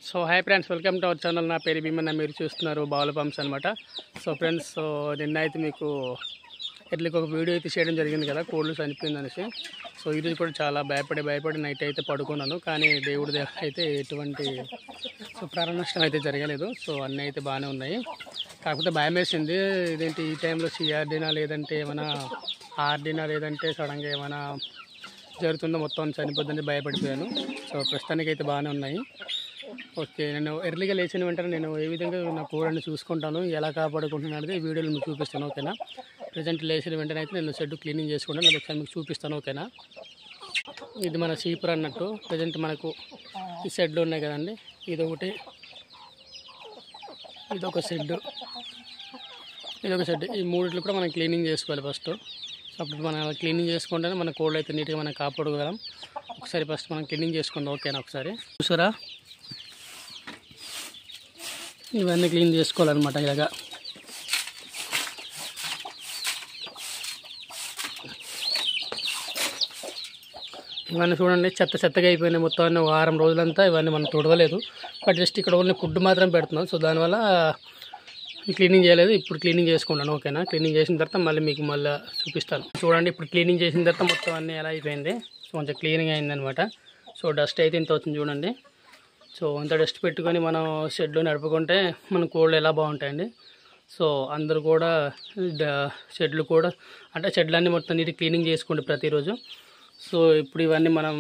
So hi friends, welcome to our channel. నా పేరు భీమన్న, మీరు చూస్తున్నారు బావుల పంప్స్ అనమాట. సో ఫ్రెండ్స్, నిన్న అయితే మీకు ఎట్లకి ఒక వీడియో అయితే చేయడం జరిగింది కదా, కోళ్ళు చనిపోయింది అనేసి. సో ఈరోజు కూడా చాలా భయపడి నైట్ అయితే పడుకున్నాను. కానీ దేవుడి దగ్గర అయితే ఎటువంటి ప్రాణ నష్టం అయితే జరగలేదు. సో అన్నీ అయితే బాగానే ఉన్నాయి. కాకపోతే భయం వేసింది, ఇదేంటి ఈ టైంలో సిఆర్డీనా లేదంటే ఏమైనా ఆర్డీనా లేదంటే సడన్గా ఏమైనా జరుగుతుందో, మొత్తం చనిపోద్దని భయపడిపోయాను. సో ప్రస్తుతానికి అయితే బాగానే ఉన్నాయి. ఓకే, నేను ఎర్లీగా లేచిన వెంటనే నేను ఏ విధంగా నా కోళ్ళని చూసుకుంటాను, ఎలా కాపాడుకుంటున్నాను అనేది ఈ వీడియోలో మీకు చూపిస్తాను. ఓకేనా, ప్రజెంట్ లేచిన వెంటనే అయితే నేను షెడ్ క్లీనింగ్ చేసుకుంటాను, అది ఒకసారి మీకు చూపిస్తాను. ఓకేనా, ఇది మన చీపురు అన్నట్టు. ప్రజెంట్ మనకు ఈ షెడ్లు ఉన్నాయి కదండి, ఇదొకటి, ఇదొక షెడ్, ఈ మూడిట్లు కూడా మనం క్లీనింగ్ చేసుకోవాలి ఫస్ట్. అప్పుడు మనం క్లీనింగ్ చేసుకుంటేనే మన కోళ్ళు అయితే నీట్గా మనం కాపాడుకోగలం. ఒకసారి ఫస్ట్ మనం క్లీనింగ్ చేసుకుందాం. ఓకేనా, ఒకసారి చూసారా, ఇవన్నీ క్లీన్ చేసుకోవాలన్నమాట. ఇలాగా ఇవన్నీ చూడండి, చెత్తగా అయిపోయినాయి మొత్తం అన్నీ. వారం రోజులంతా ఇవన్నీ మనం తుడవలేదు, బట్ జస్ట్ ఇక్కడ ఓన్లీ ఫుడ్ మాత్రం పెడుతున్నాం. సో దానివల్ల క్లీనింగ్ చేయలేదు. ఇప్పుడు క్లీనింగ్ చేసుకుంటాను. ఓకేనా, క్లీనింగ్ చేసిన తర్వాత మళ్ళీ మీకు మళ్ళీ చూపిస్తాను. చూడండి, ఇప్పుడు క్లీనింగ్ చేసిన తర్వాత మొత్తం అన్నీ ఎలా అయిపోయింది. సో కొంచెం క్లీనింగ్ అయిందనమాట. సో డస్ట్ అయితే ఇంత అవుతుంది చూడండి. సో అంత డస్ట్ పెట్టుకొని మనం షెడ్లో నడుపుకుంటే మన కోళ్ళు ఎలా బాగుంటాయండి. సో అందరూ కూడా షెడ్లు కూడా అంటే షెడ్లన్నీ మొత్తం నీటి క్లీనింగ్ చేసుకోండి ప్రతిరోజు. సో ఇప్పుడు ఇవన్నీ మనం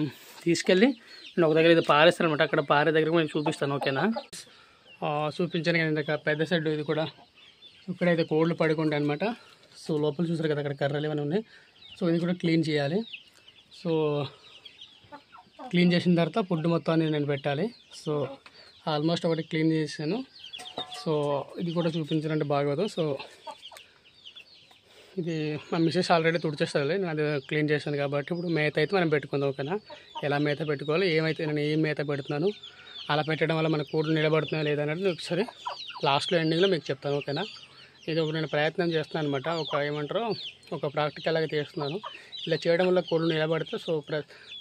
తీసుకెళ్ళి నేను ఒక దగ్గర ఇది పారేస్తాను అనమాట. అక్కడ పారే దగ్గర నేను చూపిస్తాను. ఓకేనా, చూపించాను కదా ఇందాక పెద్ద షెడ్, ఇది కూడా ఇక్కడైతే కోళ్ళు పడుకుంటాయి అనమాట. సో లోపల చూసారు కదా, అక్కడ కర్రలు ఇవన్నీ ఉన్నాయి. సో ఇది కూడా క్లీన్ చేయాలి. సో క్లీన్ చేసిన తర్వాత ఫుడ్ మొత్తాన్ని నేను పెట్టాలి. సో ఆల్మోస్ట్ ఒకటి క్లీన్ చేశాను. సో ఇది కూడా చూపించాలంటే బాగోదు. సో ఇది మా మిస్సెస్ ఆల్రెడీ తుడిచేస్తుంది, నేను అది క్లీన్ చేశాను కాబట్టి ఇప్పుడు మేత అయితే మనం పెట్టుకుందాం. ఓకేనా, ఎలా మేత పెట్టుకోవాలి, నేను ఏం మేత పెడుతున్నాను, అలా పెట్టడం వల్ల మన కోళ్ళు నిలబడుతున్నాయా లేదా అనేది ఒకసారి లాస్ట్లో ఎండింగ్లో మీకు చెప్తాను. ఓకేనా, ఇది ఒక నేను ప్రయత్నం చేస్తున్నాను అనమాట. ఒక ప్రాక్టికల్గా చేస్తున్నాను. ఇలా చేయడం వల్ల కోళ్ళు నిలబడితే సో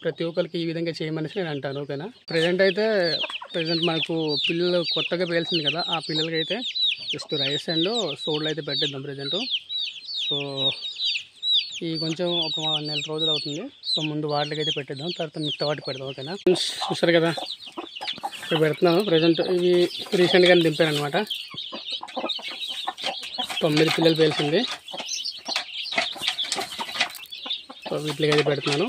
ప్రతి ఒక్కరికి ఈ విధంగా చేయమనేసి నేను అంటాను. ఓకేనా, ప్రజెంట్ మనకు పిల్లలు కొత్తగా పేల్చింది కదా, ఆ పిల్లలకి అయితే జస్ట్ రైస్ అండ్ సోడ్లు అయితే పెట్టేద్దాం ప్రజెంట్. సో ఈ కొంచెం ఒక నెల రోజులు అవుతుంది. సో ముందు వాటికి అయితే పెట్టేద్దాం, తర్వాత మిగతా వాటికి పెడదాం. ఓకేనా, చూస్తారు కదా, ఇప్పుడు పెడుతున్నాను. ప్రజెంట్ ఇవి రీసెంట్గానే దింపాను అనమాట. 9 పిల్లలు పేల్చింది. సో వీటికి అయితే పెడుతున్నాను.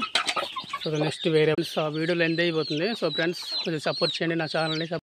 సో నెక్స్ట్ వేరే వీడియోలో ఎండ్ అయిపోతుంది. సో ఫ్రెండ్స్, కొంచెం సపోర్ట్ చేయండి నా ఛానల్ని.